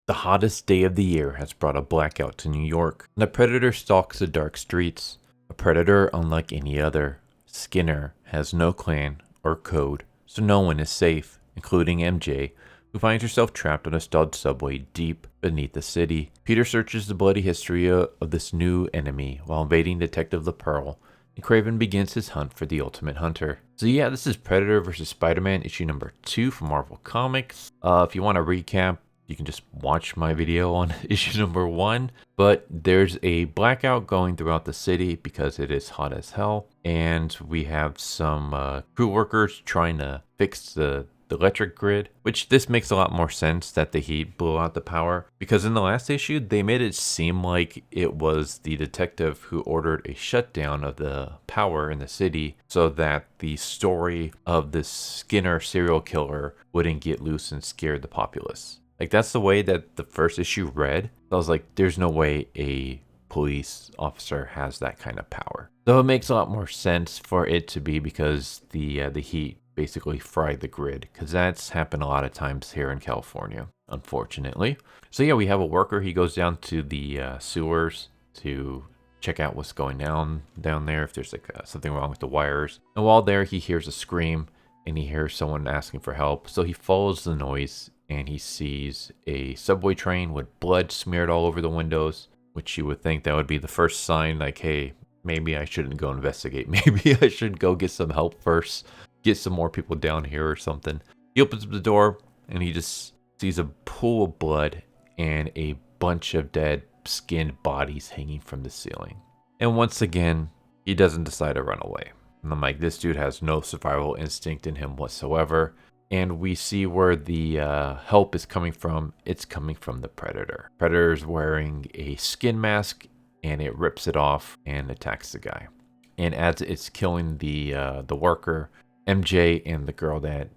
The hottest day of the year has brought a blackout to New York, and the Predator stalks the dark streets. A predator unlike any other. Skinner has no clan or code, so no one is safe, including MJ, who finds herself trapped on a stalled subway deep beneath the city. Peter searches the bloody history of this new enemy while invading Detective LaPearl, and Kraven begins his hunt for the ultimate hunter. So yeah, this is Predator vs. Spider-Man issue number 2 from Marvel Comics. If you want to recap, you can just watch my video on issue number 1, but there's a blackout going throughout the city because it is hot as hell, and we have some crew workers trying to fix the electric grid, which this makes a lot more sense that the heat blew out the power, because in the last issue they made it seem like it was the detective who ordered a shutdown of the power in the city so that the story of this Skinner serial killer wouldn't get loose and scare the populace. Like, that's the way that the first issue read. I was like, there's no way a police officer has that kind of power. So it makes a lot more sense for it to be because the heat basically fried the grid, because that's happened a lot of times here in California, unfortunately. So yeah, we have a worker. He goes down to the sewers to check out what's going down there, if there's like something wrong with the wires. And while there, he hears a scream and he hears someone asking for help. So he follows the noise and he sees a subway train with blood smeared all over the windows, which you would think that would be the first sign, like, hey, maybe I shouldn't go investigate. Maybe I should go get some help first, get some more people down here or something. He opens up the door and he just sees a pool of blood and a bunch of dead skinned bodies hanging from the ceiling. And once again, he doesn't decide to run away. And I'm like, this dude has no survival instinct in him whatsoever. And we see where the help is coming from. It's coming from the Predator. Predator's wearing a skin mask and it rips it off and attacks the guy. And as it's killing the worker, MJ and the girl that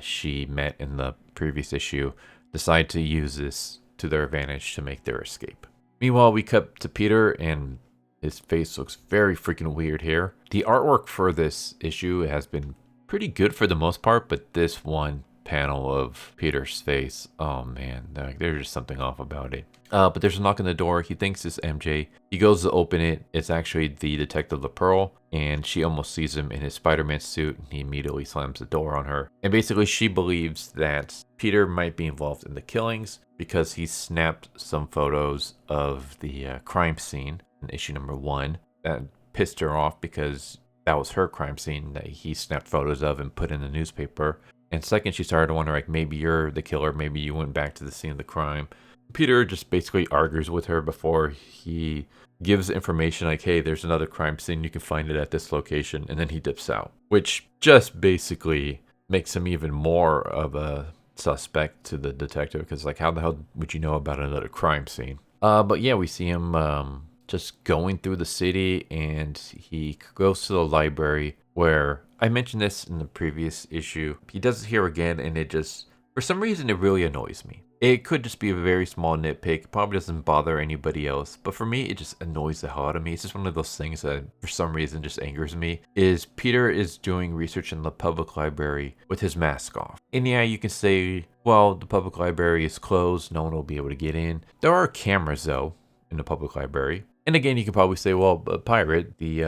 she met in the previous issue decide to use this to their advantage to make their escape. Meanwhile, we cut to Peter and his face looks very freaking weird here. The artwork for this issue has been pretty good for the most part, but this one panel of Peter's face, oh man, there's just something off about it. But there's a knock on the door. He thinks it's MJ. He goes to open it. It's actually the Detective LaPearl, and she almost sees him in his Spider-Man suit, and he immediately slams the door on her. And basically she believes that Peter might be involved in the killings because he snapped some photos of the crime scene in issue number 1. That pissed her off because that was her crime scene that he snapped photos of and put in the newspaper. And second, she started to wonder, like, maybe you're the killer, maybe you went back to the scene of the crime. Peter just basically argues with her before he gives information like, hey, there's another crime scene, you can find it at this location, and then he dips out, which just basically makes him even more of a suspect to the detective, because like, how the hell would you know about another crime scene? But yeah, we see him just going through the city, and he goes to the library where I mentioned this in the previous issue. He does it here again, and it just, for some reason, it really annoys me. It could just be a very small nitpick. It probably doesn't bother anybody else, but for me, it just annoys the hell out of me. It's just one of those things that for some reason just angers me. Is Peter is doing research in the public library with his mask off. And yeah, you can say, well, the public library is closed, no one will be able to get in. There are cameras though in the public library. And again, you can probably say, well, pirate, the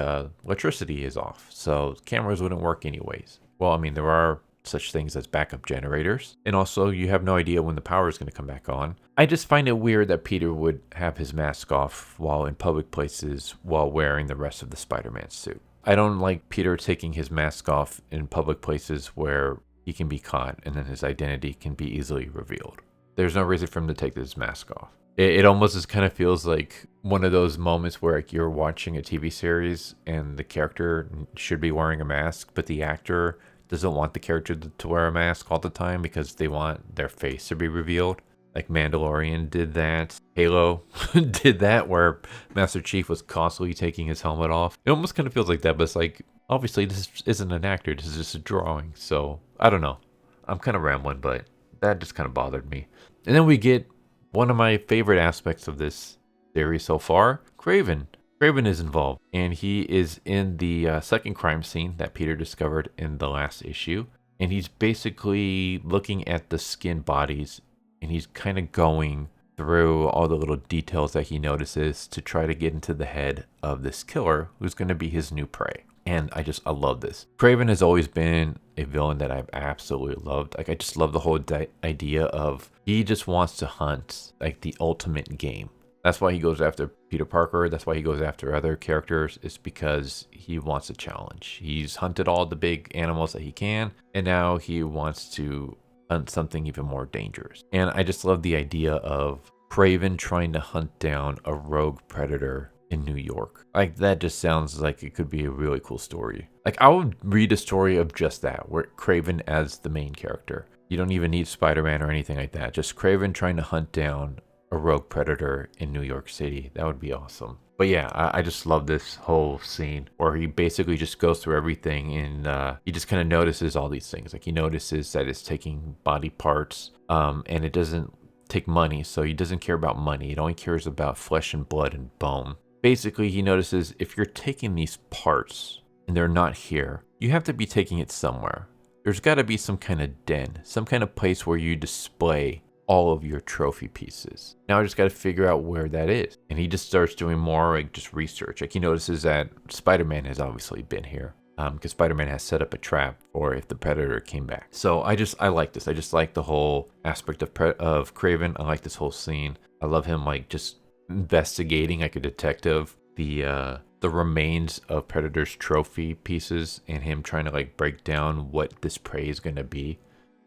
electricity is off, so cameras wouldn't work anyways. Well, I mean, there are such things as backup generators, and also you have no idea when the power is going to come back on. I just find it weird that Peter would have his mask off while in public places while wearing the rest of the Spider-Man suit. I don't like Peter taking his mask off in public places where he can be caught and then his identity can be easily revealed. There's no reason for him to take his mask off. It almost just kind of feels like one of those moments where like you're watching a TV series and the character should be wearing a mask, but the actor doesn't want the character to wear a mask all the time because they want their face to be revealed. Like Mandalorian did that. Halo did that, where Master Chief was constantly taking his helmet off. It almost kind of feels like that, but it's like, obviously this isn't an actor, this is just a drawing. So, I don't know. I'm kind of rambling, but that just kind of bothered me. And then we get one of my favorite aspects of this series so far, Kraven. Kraven is involved, and he is in the second crime scene that Peter discovered in the last issue. And he's basically looking at the skin bodies, and he's kind of going through all the little details that he notices to try to get into the head of this killer who's going to be his new prey. And I love this. Kraven has always been a villain that I've absolutely loved. Like, I just love the whole idea of he just wants to hunt like the ultimate game. That's why he goes after Peter Parker. That's why he goes after other characters. It's because he wants a challenge. He's hunted all the big animals that he can, and now he wants to hunt something even more dangerous. And I just love the idea of Kraven trying to hunt down a rogue predator in New York. Like, that just sounds like it could be a really cool story. Like, I would read a story of just that, where Kraven as the main character. You don't even need Spider-Man or anything like that. Just Kraven trying to hunt down a rogue predator in New York City. That would be awesome. But yeah, I just love this whole scene where he basically just goes through everything, and he just kind of notices all these things. Like, he notices that it's taking body parts, and it doesn't take money, so he doesn't care about money. It only cares about flesh and blood and bone. Basically, he notices if you're taking these parts and they're not here, you have to be taking it somewhere. There's got to be some kind of den, some kind of place where you display all of your trophy pieces. Now I just got to figure out where that is. And he just starts doing more like just research. Like, he notices that Spider-Man has obviously been here, because Spider-Man has set up a trap for if the Predator came back. So I like this. I just like the whole aspect of Kraven. I like this whole scene. I love him like just investigating like a detective the remains of Predator's trophy pieces, and him trying to like break down what this prey is going to be.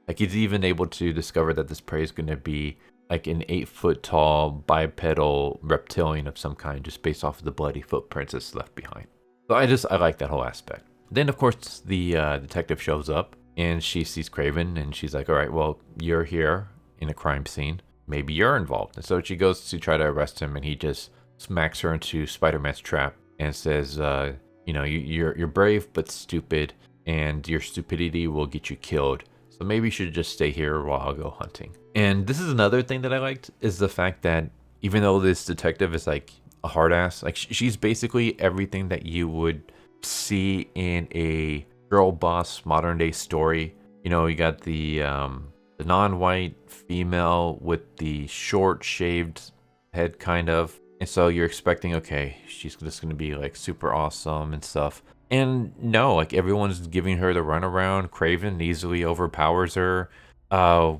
Like, he's even able to discover that this prey is going to be like an 8-foot tall bipedal reptilian of some kind, just based off of the bloody footprints that's left behind. So I like that whole aspect. Then of course the detective shows up, and she sees Kraven, and she's like, all right, well, you're here in a crime scene. Maybe you're involved. And so she goes to try to arrest him, and he just smacks her into Spider-Man's trap and says, you know, you're brave but stupid, and your stupidity will get you killed. So maybe you should just stay here while I go hunting. And this is another thing that I liked, is the fact that even though this detective is like a hard ass, like she's basically everything that you would see in a girl boss modern day story. You know, you got the non-white female with the short shaved head kind of. And so you're expecting, okay, she's just going to be like super awesome and stuff. And no, like, everyone's giving her the runaround. Kraven easily overpowers her,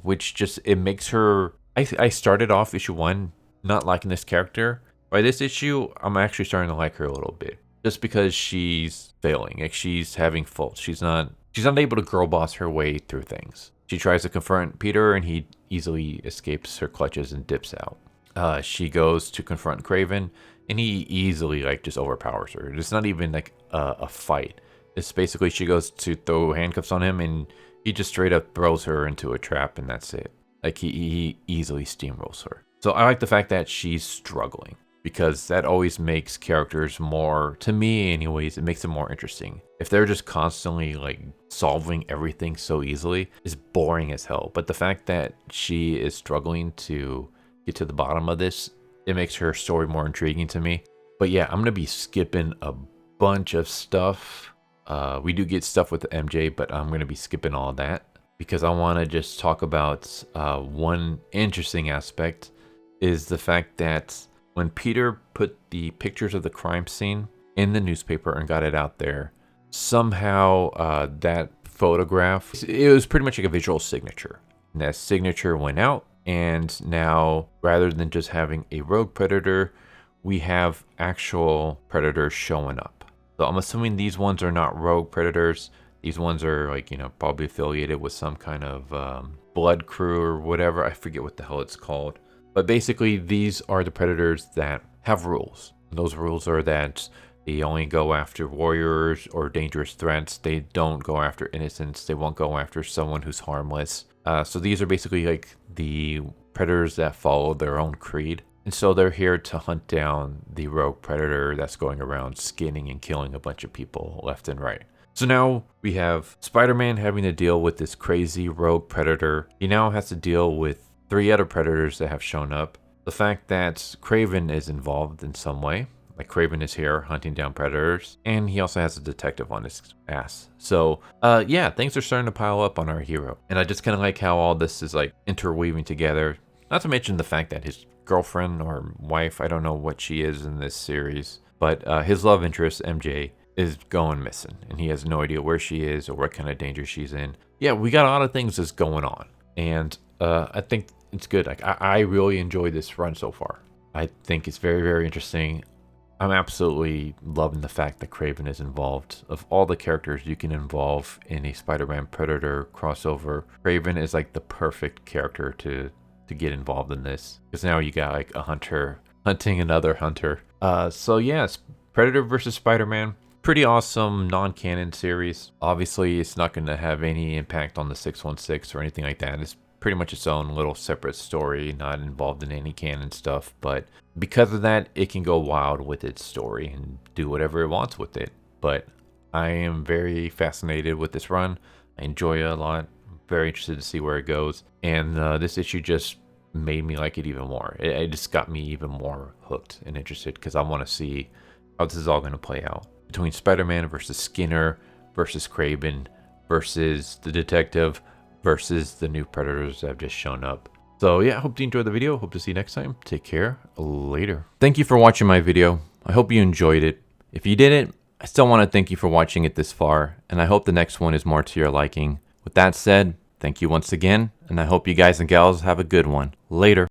which just, it makes her... I started off issue 1 not liking this character. By this issue, I'm actually starting to like her a little bit. Just because she's failing. Like, she's having faults. She's not able to girl boss her way through things. She tries to confront Peter, and he easily escapes her clutches and dips out. She goes to confront Kraven, and he easily like just overpowers her. It's not even like a fight. It's basically she goes to throw handcuffs on him, and he just straight up throws her into a trap, and that's it. Like, he easily steamrolls her. So I like the fact that she's struggling, because that always makes characters more, to me anyways, it makes them more interesting. If they're just constantly like solving everything so easily, it's boring as hell. But the fact that she is struggling to get to the bottom of this, it makes her story more intriguing to me. But yeah, I'm gonna be skipping a bunch of stuff. We do get stuff with MJ, but I'm gonna be skipping all that because I want to just talk about one interesting aspect, is the fact that when Peter put the pictures of the crime scene in the newspaper and got it out there, somehow that photograph, it was pretty much like a visual signature. And that signature went out, and now rather than just having a rogue predator, we have actual predators showing up. So I'm assuming these ones are not rogue predators. These ones are like, you know, probably affiliated with some kind of blood crew or whatever. I forget what the hell it's called. But basically, these are the predators that have rules. Those rules are that they only go after warriors or dangerous threats. They don't go after innocents. They won't go after someone who's harmless. So these are basically like the predators that follow their own creed. And so they're here to hunt down the rogue predator that's going around skinning and killing a bunch of people left and right. So now we have Spider-Man having to deal with this crazy rogue predator. He now has to deal with 3 other predators that have shown up. The fact that Kraven is involved in some way. Like, Kraven is here hunting down predators. And he also has a detective on his ass. So, yeah, things are starting to pile up on our hero. And I just kind of like how all this is like interweaving together. Not to mention the fact that his girlfriend or wife, I don't know what she is in this series, but his love interest, MJ, is going missing, and he has no idea where she is or what kind of danger she's in. Yeah, we got a lot of things that's going on, and I think it's good. Like I really enjoyed this run so far. I think it's very, very interesting. I'm absolutely loving the fact that Kraven is involved. Of all the characters you can involve in a Spider-Man Predator crossover, Kraven is like the perfect character to get involved in this, because now you got like a hunter hunting another hunter. So yes, Predator versus Spider-Man, pretty awesome non-canon series. Obviously, it's not going to have any impact on the 616 or anything like that. It's pretty much its own little separate story, not involved in any canon stuff. But because of that, it can go wild with its story and do whatever it wants with it. But I am very fascinated with this run. I enjoy it a lot. I'm very interested to see where it goes. And this issue just made me like it even more. It just got me even more hooked and interested, because I want to see how this is all going to play out. Between Spider-Man versus Skinner versus Kraven versus the Detective versus the new Predators that have just shown up. So yeah, I hope you enjoyed the video. Hope to see you next time. Take care. Later. Thank you for watching my video. I hope you enjoyed it. If you didn't, I still want to thank you for watching it this far, and I hope the next one is more to your liking. With that said, thank you once again, and I hope you guys and gals have a good one. Later.